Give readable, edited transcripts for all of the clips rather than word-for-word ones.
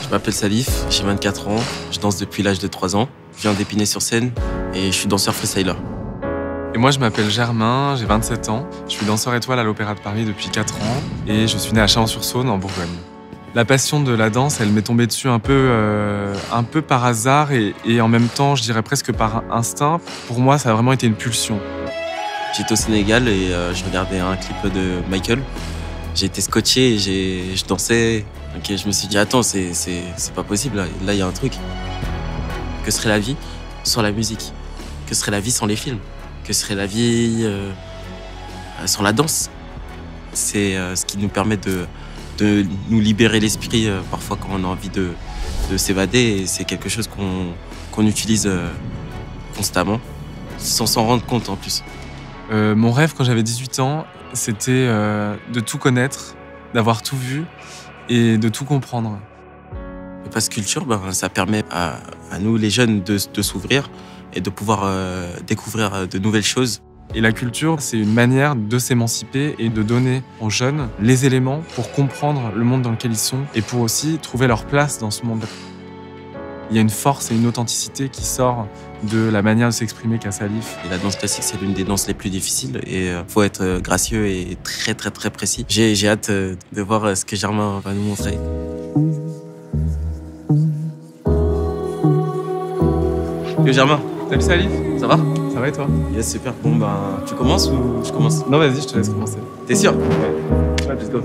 Je m'appelle Salif, j'ai 24 ans, je danse depuis l'âge de 3 ans. Je viens d'Épinay-sur-Seine et je suis danseur freestyler. Et moi, je m'appelle Germain, j'ai 27 ans. Je suis danseur étoile à l'Opéra de Paris depuis 4 ans et je suis né à Chalon-sur-Saône, en Bourgogne. La passion de la danse, elle m'est tombée dessus un peu par hasard et en même temps, je dirais presque par instinct. Pour moi, ça a vraiment été une pulsion. J'étais au Sénégal et je regardais un clip de Michael. J'ai été scotché et je dansais. Ok, je me suis dit, attends, c'est pas possible, là il y a un truc. Que serait la vie sans la musique? Que serait la vie sans les films? Que serait la vie sans la danse? C'est ce qui nous permet de nous libérer l'esprit parfois quand on a envie de s'évader. Et c'est quelque chose qu'on utilise constamment, sans s'en rendre compte en plus. Mon rêve quand j'avais 18 ans, c'était de tout connaître, d'avoir tout vu et de tout comprendre. Le Pass Culture, ça permet à nous, les jeunes, de s'ouvrir et de pouvoir découvrir de nouvelles choses. Et la culture, c'est une manière de s'émanciper et de donner aux jeunes les éléments pour comprendre le monde dans lequel ils sont et pour aussi trouver leur place dans ce monde. Il y a une force et une authenticité qui sort de la manière de s'exprimer qu'a Salif. Et la danse classique, c'est l'une des danses les plus difficiles et faut être gracieux et très très très précis. J'ai hâte de voir ce que Germain va nous montrer. Yo Germain. Salut Salif. Ça va? Ça va et toi? Yes, super. Bon, tu commences ou je commence? Non, vas-y, je te laisse commencer. T'es sûr? Ouais, Let's go.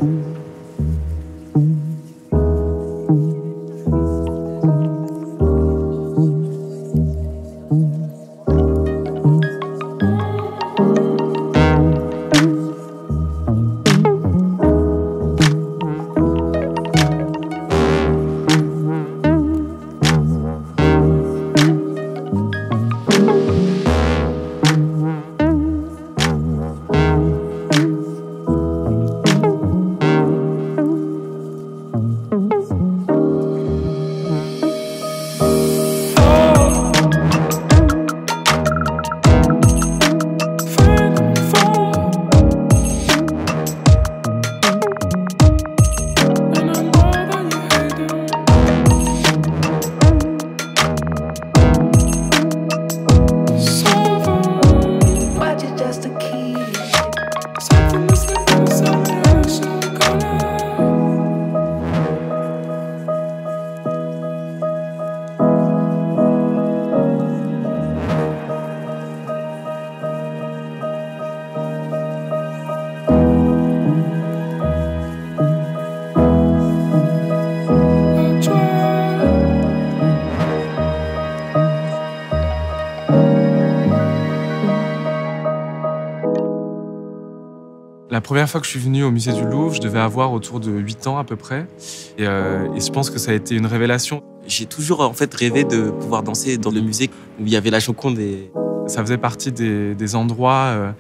La première fois que je suis venu au musée du Louvre, je devais avoir autour de 8 ans à peu près. Et je pense que ça a été une révélation. J'ai toujours en fait rêvé de pouvoir danser dans le musée où il y avait la Joconde. Ça faisait partie des endroits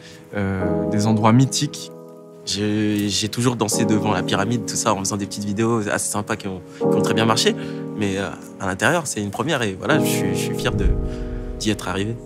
mythiques. J'ai toujours dansé devant la pyramide, tout ça, en faisant des petites vidéos assez sympas qui ont très bien marché. Mais à l'intérieur, c'est une première et voilà, je suis fier d'y être arrivé.